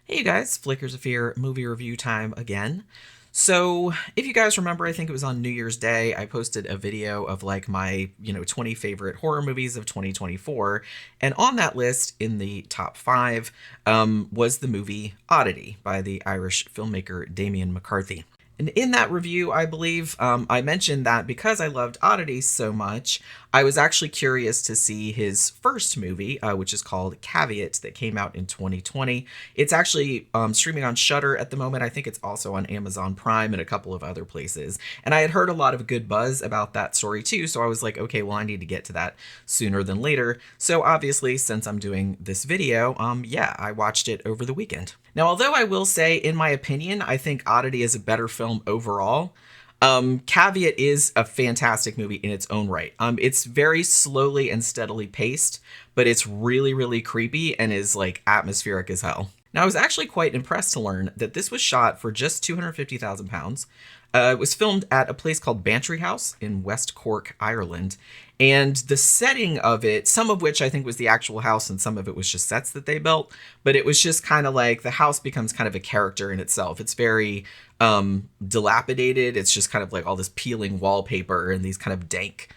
Hey you guys, Flickers of Fear movie review time again. So, if you guys remember, I think it was on New Year's Day, I posted a video of like my, 20 favorite horror movies of 2024. And on that list, in the top five, was the movie Oddity by the Irish filmmaker Damian McCarthy. And in that review, I believe I mentioned that because I loved Oddity so much, I was actually curious to see his first movie, which is called Caveat, that came out in 2020. It's actually streaming on Shudder at the moment. I think it's also on Amazon Prime and a couple of other places. And I had heard a lot of good buzz about that story too, so I was like, okay, well, I need to get to that sooner than later. So obviously, since I'm doing this video, I watched it over the weekend. Now, although I will say, in my opinion, I think Oddity is a better film overall. Caveat is a fantastic movie in its own right. It's very slowly and steadily paced, but it's really, really creepy and is like atmospheric as hell. Now, I was actually quite impressed to learn that this was shot for just £250,000. It was filmed at a place called Bantry House in West Cork, Ireland. And the setting of it, some of which I think was the actual house and some of it was just sets that they built, but it was just kind of like the house becomes kind of a character in itself. It's very dilapidated. It's just kind of like all this peeling wallpaper and these kind of dank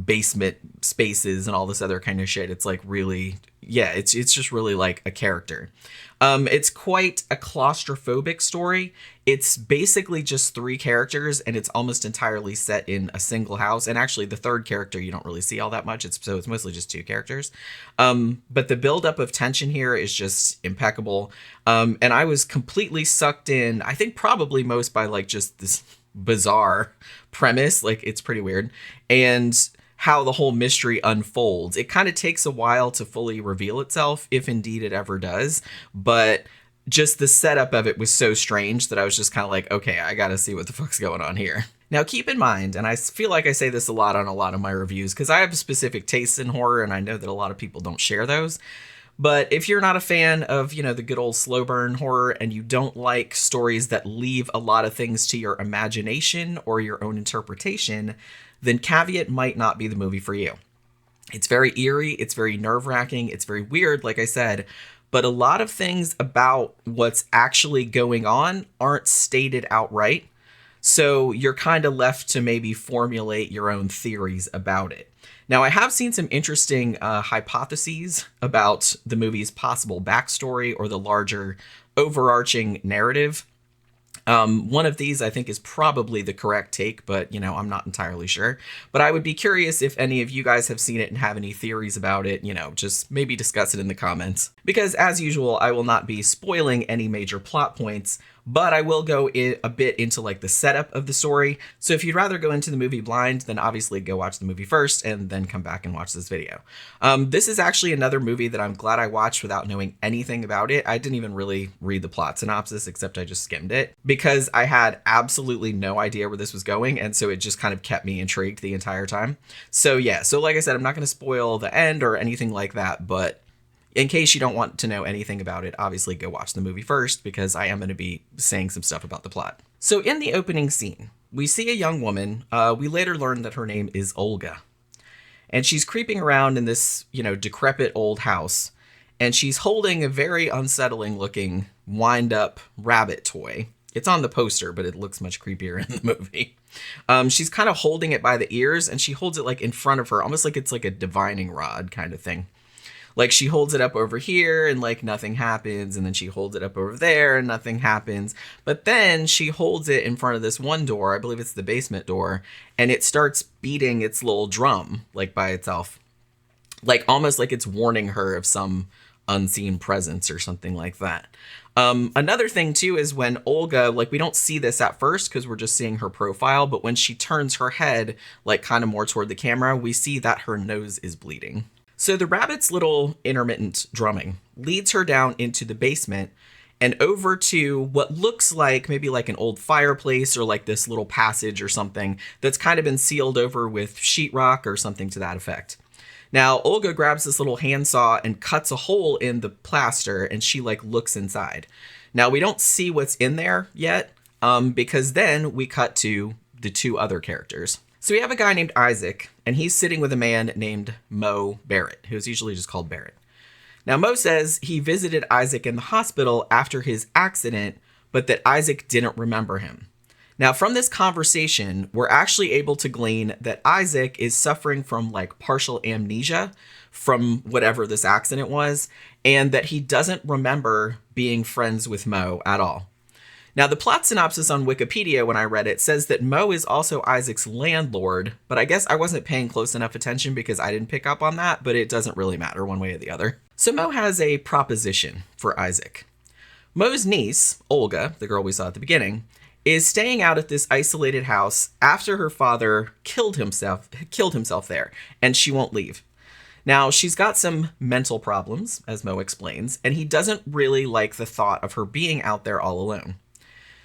basement spaces and all this other kind of shit. It's like really, it's just really like a character. It's quite a claustrophobic story. It's basically just three characters and it's almost entirely set in a single house. And actually the third character you don't really see all that much. It's mostly just two characters. But the buildup of tension here is just impeccable. And I was completely sucked in, I think probably most by like just this bizarre premise. Like it's pretty weird. And how the whole mystery unfolds. It kind of takes a while to fully reveal itself, if indeed it ever does. But just the setup of it was so strange that I was just kind of like, okay, I gotta see what the fuck's going on here. Now, keep in mind, and I feel like I say this a lot on a lot of my reviews, because I have specific tastes in horror, and I know that a lot of people don't share those. But if you're not a fan of, the good old slow burn horror and you don't like stories that leave a lot of things to your imagination or your own interpretation, then Caveat might not be the movie for you. It's very eerie, it's very nerve-wracking, it's very weird, like I said, but a lot of things about what's actually going on aren't stated outright. So you're kind of left to maybe formulate your own theories about it. Now, I have seen some interesting hypotheses about the movie's possible backstory or the larger overarching narrative. One of these I think is probably the correct take, but I'm not entirely sure. But I would be curious if any of you guys have seen it and have any theories about it, just maybe discuss it in the comments. Because as usual, I will not be spoiling any major plot points, but I will go a bit into like the setup of the story. So if you'd rather go into the movie blind, then obviously go watch the movie first and then come back and watch this video. This is actually another movie that I'm glad I watched without knowing anything about it. I didn't even really read the plot synopsis, except I just skimmed it because I had absolutely no idea where this was going. And so it just kind of kept me intrigued the entire time. So like I said, I'm not going to spoil the end or anything like that, but in case you don't want to know anything about it, obviously go watch the movie first because I am going to be saying some stuff about the plot. So in the opening scene, we see a young woman. We later learn that her name is Olga. And she's creeping around in this, decrepit old house. And she's holding a very unsettling looking wind up rabbit toy. It's on the poster, but it looks much creepier in the movie. She's kind of holding it by the ears and she holds it like in front of her, almost like it's like a divining rod kind of thing. Like she holds it up over here and like nothing happens. And then she holds it up over there and nothing happens. But then she holds it in front of this one door. I believe it's the basement door. And it starts beating its little drum like by itself. Like almost like it's warning her of some unseen presence or something like that. Another thing too is when Olga, like we don't see this at first because we're just seeing her profile. But when she turns her head like kind of more toward the camera, we see that her nose is bleeding. So the rabbit's little intermittent drumming leads her down into the basement and over to what looks like maybe like an old fireplace or like this little passage or something that's kind of been sealed over with sheetrock or something to that effect. Now, Olga grabs this little handsaw and cuts a hole in the plaster and she like looks inside. Now, we don't see what's in there yet because then we cut to the two other characters. So we have a guy named Isaac, and he's sitting with a man named Mo Barrett, who's usually just called Barrett. Now, Mo says he visited Isaac in the hospital after his accident, but that Isaac didn't remember him. Now, from this conversation, we're actually able to glean that Isaac is suffering from like partial amnesia from whatever this accident was, and that he doesn't remember being friends with Mo at all. Now, the plot synopsis on Wikipedia, when I read it, says that Mo is also Isaac's landlord, but I guess I wasn't paying close enough attention because I didn't pick up on that, but it doesn't really matter one way or the other. So Mo has a proposition for Isaac. Mo's niece, Olga, the girl we saw at the beginning, is staying out at this isolated house after her father killed himself there, and she won't leave. Now, she's got some mental problems, as Mo explains, and he doesn't really like the thought of her being out there all alone.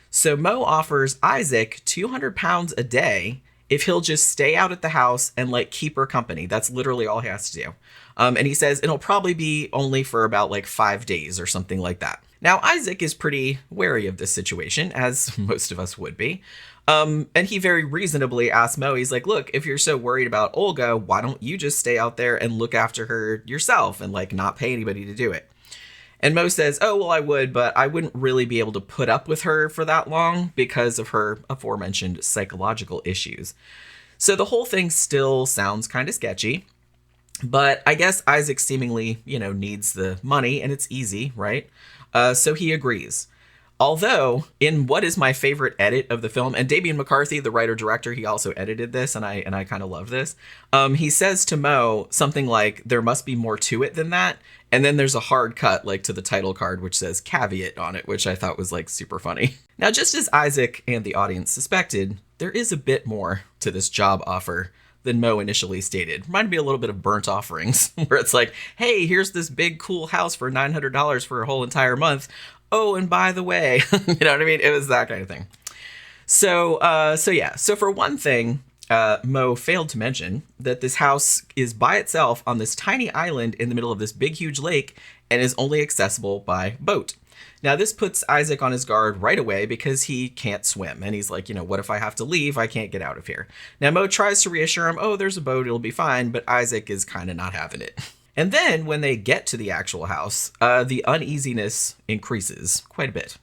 So Mo offers Isaac 200 pounds a day if he'll just stay out at the house and like keep her company. That's literally all he has to do. And he says it'll probably be only for about like 5 days or something like that. Now, Isaac is pretty wary of this situation, as most of us would be. And he very reasonably asks Mo, he's like, look, if you're so worried about Olga, why don't you just stay out there and look after her yourself and like not pay anybody to do it? And Mo says, oh, well, I would, but I wouldn't really be able to put up with her for that long because of her aforementioned psychological issues. So the whole thing still sounds kind of sketchy, but I guess Isaac seemingly, needs the money and it's easy, right? So he agrees. Although, in what is my favorite edit of the film, and Damian McCarthy, the writer-director, he also edited this, and I kind of love this. He says to Mo something like, there must be more to it than that. And then there's a hard cut, like to the title card, which says caveat on it, which I thought was like super funny. Now, just as Isaac and the audience suspected, there is a bit more to this job offer than Mo initially stated. Reminded me a little bit of Burnt Offerings, where it's like, hey, here's this big cool house for $900 for a whole entire month. Oh, and by the way, you know what I mean? It was that kind of thing. So for one thing, Mo failed to mention that this house is by itself on this tiny island in the middle of this big, huge lake and is only accessible by boat. Now, this puts Isaac on his guard right away because he can't swim. And he's like, what if I have to leave? I can't get out of here. Now, Mo tries to reassure him, oh, there's a boat, it'll be fine. But Isaac is kind of not having it. And then when they get to the actual house, the uneasiness increases quite a bit.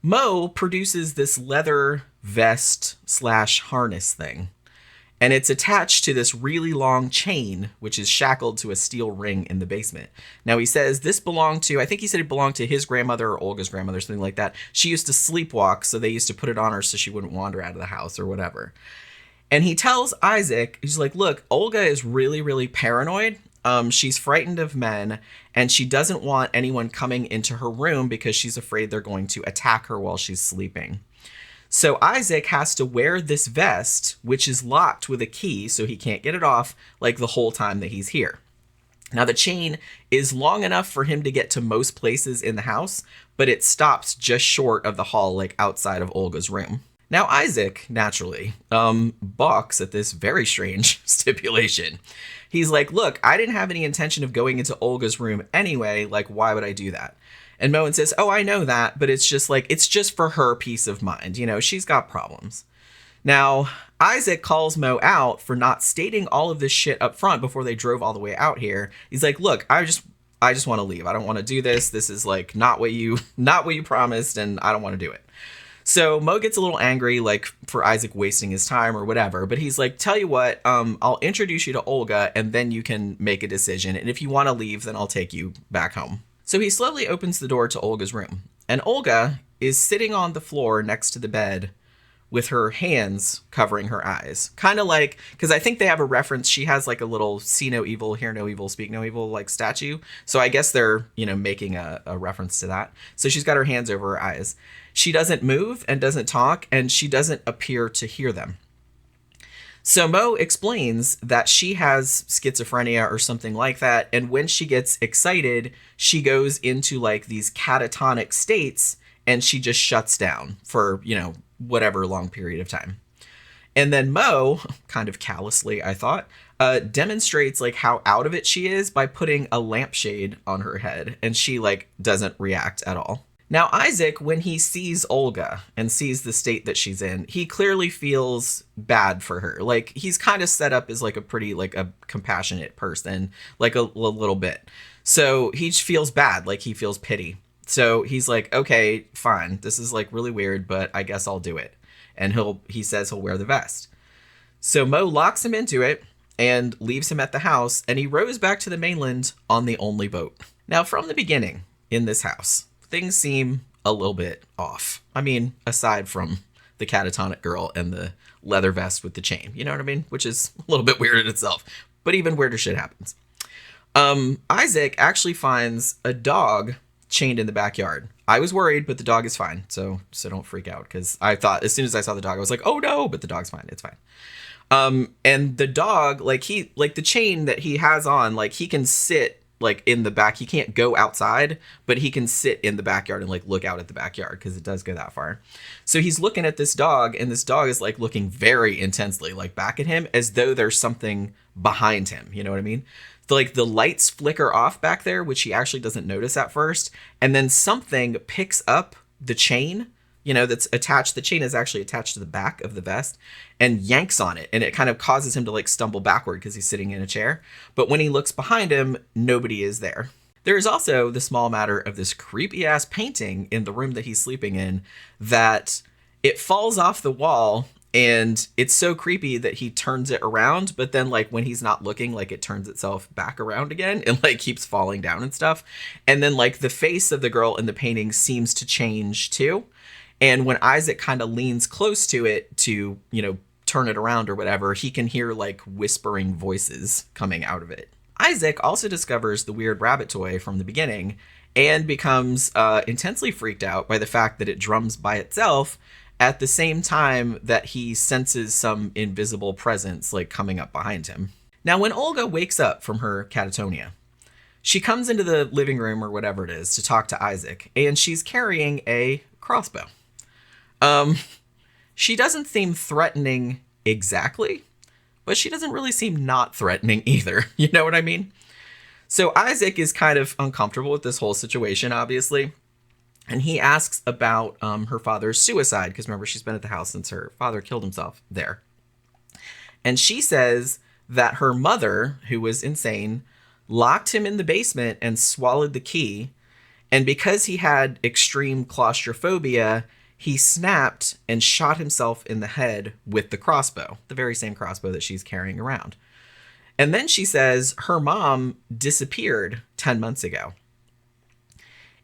Mo produces this leather vest / harness thing. And it's attached to this really long chain, which is shackled to a steel ring in the basement. Now, he says this belonged to, I think he said it belonged to his grandmother or Olga's grandmother, something like that. She used to sleepwalk, so they used to put it on her so she wouldn't wander out of the house or whatever. And he tells Isaac, he's like, look, Olga is really, really paranoid. She's frightened of men, and she doesn't want anyone coming into her room because she's afraid they're going to attack her while she's sleeping. So Isaac has to wear this vest, which is locked with a key, so he can't get it off, like the whole time that he's here. Now, the chain is long enough for him to get to most places in the house, but it stops just short of the hall, like outside of Olga's room. Now, Isaac, naturally, balks at this very strange stipulation. He's like, look, I didn't have any intention of going into Olga's room anyway. Like, why would I do that? And Moen says, oh, I know that, but it's just for her peace of mind. She's got problems. Now, Isaac calls Mo out for not stating all of this shit up front before they drove all the way out here. He's like, look, I just want to leave. I don't want to do this. This is like not what you promised, and I don't want to do it. So Mo gets a little angry, like, for Isaac wasting his time or whatever. But he's like, tell you what, I'll introduce you to Olga, and then you can make a decision. And if you want to leave, then I'll take you back home. So he slowly opens the door to Olga's room. And Olga is sitting on the floor next to the bed with her hands covering her eyes. Kind of like, because I think they have a reference. She has like a little see no evil, hear no evil, speak no evil, like statue. So I guess they're, making a reference to that. So she's got her hands over her eyes. She doesn't move and doesn't talk, and she doesn't appear to hear them. So Mo explains that she has schizophrenia or something like that, and when she gets excited, she goes into like these catatonic states, and she just shuts down for, whatever long period of time. And then Mo, kind of callously, I thought, demonstrates like how out of it she is by putting a lampshade on her head, and she like doesn't react at all. Now, Isaac, when he sees Olga and sees the state that she's in, he clearly feels bad for her. Like, he's kind of set up as like a pretty, like a compassionate person, like a little bit. So he feels bad, like he feels pity. So he's like, okay, fine. This is like really weird, but I guess I'll do it. And he says he'll wear the vest. So Mo locks him into it and leaves him at the house, and he rows back to the mainland on the only boat. Now, from the beginning in this house, things seem a little bit off. I mean, aside from the catatonic girl and the leather vest with the chain, you know what I mean? Which is a little bit weird in itself, but even weirder shit happens. Isaac actually finds a dog chained in the backyard. I was worried, but the dog is fine. So don't freak out, because I thought as soon as I saw the dog, I was like, oh no, but the dog's fine. It's fine. And the dog, like the chain that he has on, like he can sit like in the back. He can't go outside, but he can sit in the backyard and like look out at the backyard, because it does go that far. So he's looking at this dog, and this dog is like looking very intensely like back at him, as though there's something behind him. You know what I mean? Like the lights flicker off back there, which he actually doesn't notice at first. And then something picks up the chain, that's attached. The chain is actually attached to the back of the vest, and yanks on it. And it kind of causes him to like stumble backward because he's sitting in a chair. But when he looks behind him, nobody is there. There is also the small matter of this creepy ass painting in the room that he's sleeping in, that it falls off the wall. And it's so creepy that he turns it around, but then like when he's not looking, like it turns itself back around again and like keeps falling down and stuff. And then like the face of the girl in the painting seems to change too. And when Isaac kind of leans close to it to, turn it around or whatever, he can hear like whispering voices coming out of it. Isaac also discovers the weird rabbit toy from the beginning and becomes intensely freaked out by the fact that it drums by itself, at the same time that he senses some invisible presence like coming up behind him. Now, when Olga wakes up from her catatonia, she comes into the living room or whatever it is to talk to Isaac, and she's carrying a crossbow. She doesn't seem threatening exactly, but she doesn't really seem not threatening either. You know what I mean? So Isaac is kind of uncomfortable with this whole situation, obviously. And he asks about her father's suicide, because remember, she's been at the house since her father killed himself there. And she says that her mother, who was insane, locked him in the basement and swallowed the key. And because he had extreme claustrophobia, he snapped and shot himself in the head with the crossbow, the very same crossbow that she's carrying around. And then she says her mom disappeared 10 months ago.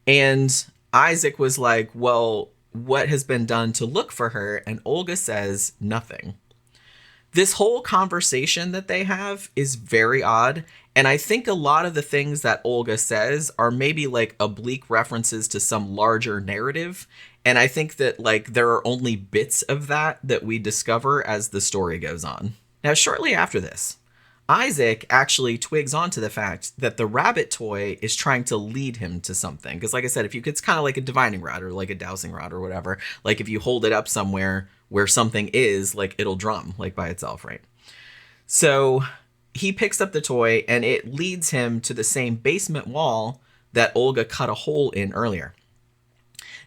And Isaac was like, well, what has been done to look for her? And Olga says nothing. This whole conversation that they have is very odd. And I think a lot of the things that Olga says are maybe like oblique references to some larger narrative. And I think that like there are only bits of that we discover as the story goes on. Now, shortly after this, Isaac actually twigs onto the fact that the rabbit toy is trying to lead him to something. Because like I said, it's kind of like a divining rod or like a dowsing rod or whatever. Like if you hold it up somewhere where something is, like it'll drum like by itself, right? So he picks up the toy and it leads him to the same basement wall that Olga cut a hole in earlier.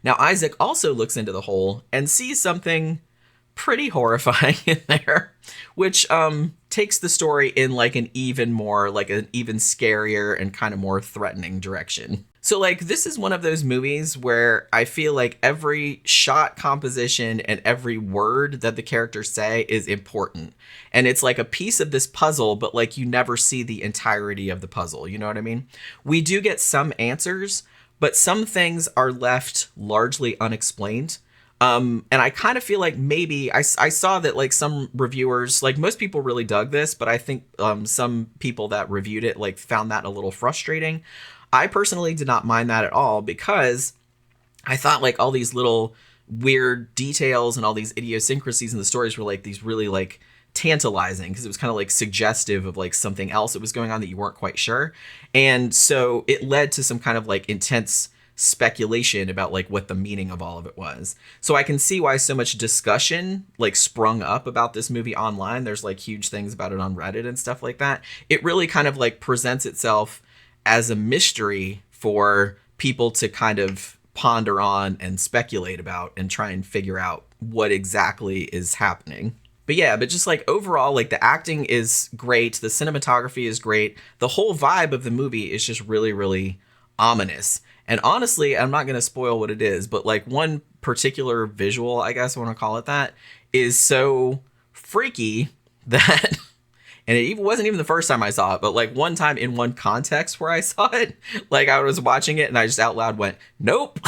Now Isaac also looks into the hole and sees something pretty horrifying in there, which takes the story in like an even scarier and kind of more threatening direction. So like this is one of those movies where I feel like every shot composition and every word that the characters say is important. And it's like a piece of this puzzle, but like you never see the entirety of the puzzle. You know what I mean? We do get some answers, but some things are left largely unexplained. And I kind of feel like maybe I saw that like some reviewers, like most people really dug this, but I think some people that reviewed it like found that a little frustrating. I personally did not mind that at all, because I thought like all these little weird details and all these idiosyncrasies in the stories were like these really like tantalizing, because it was kind of like suggestive of like something else that was going on that you weren't quite sure. And so it led to some kind of like intense speculation about like what the meaning of all of it was. So I can see why so much discussion like sprung up about this movie online. There's like huge things about it on Reddit and stuff like that. It really kind of like presents itself as a mystery for people to kind of ponder on and speculate about and try and figure out what exactly is happening. But yeah, but just like overall, like the acting is great, the cinematography is great, the whole vibe of the movie is just really, really ominous. And honestly, I'm not going to spoil what it is, but like one particular visual, I guess I want to call it that, is so freaky that and it wasn't even the first time I saw it, but like one time in one context where I saw it, like I was watching it and I just out loud went, nope,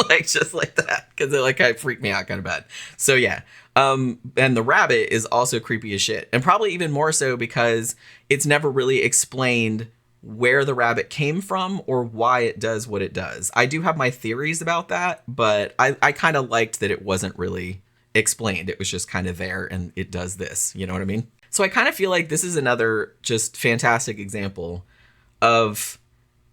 like just like that, because it like kind of freaked me out kind of bad. So yeah, and the rabbit is also creepy as shit, and probably even more so because it's never really explained where the rabbit came from or why it does what it does. I do have my theories about that, but I kind of liked that it wasn't really explained. It was just kind of there and it does this, you know what I mean? So I kind of feel like this is another just fantastic example of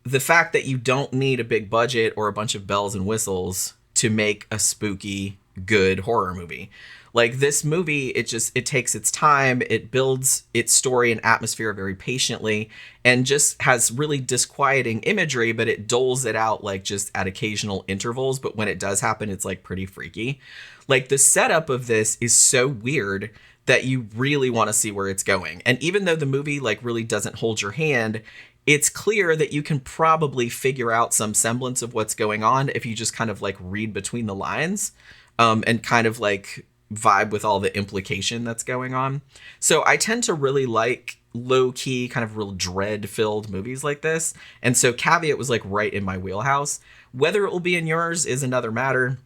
the fact that you don't need a big budget or a bunch of bells and whistles to make a spooky, good horror movie. Like this movie, it takes its time, it builds its story and atmosphere very patiently, and just has really disquieting imagery, but it doles it out like just at occasional intervals. But when it does happen, it's like pretty freaky. Like the setup of this is so weird that you really want to see where it's going. And even though the movie like really doesn't hold your hand, it's clear that you can probably figure out some semblance of what's going on if you just kind of like read between the lines, and kind of like vibe with all the implication that's going on. So I tend to really like low-key, kind of real dread-filled movies like this. And so Caveat was like right in my wheelhouse. Whether it will be in yours is another matter.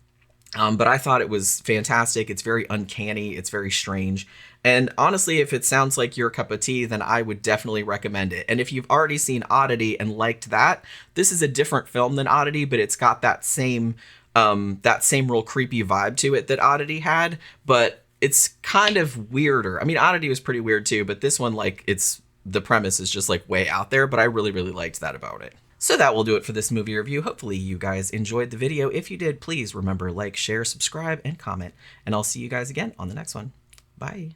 But I thought it was fantastic. It's very uncanny. It's very strange. And honestly, if it sounds like your cup of tea, then I would definitely recommend it. And if you've already seen Oddity and liked that, this is a different film than Oddity, but it's got that same real creepy vibe to it that Oddity had, but it's kind of weirder. I mean, Oddity was pretty weird too, but this one, like, the premise is just like way out there, but I really, really liked that about it. So that will do it for this movie review. Hopefully you guys enjoyed the video. If you did, please remember, like, share, subscribe, and comment. And I'll see you guys again on the next one. Bye.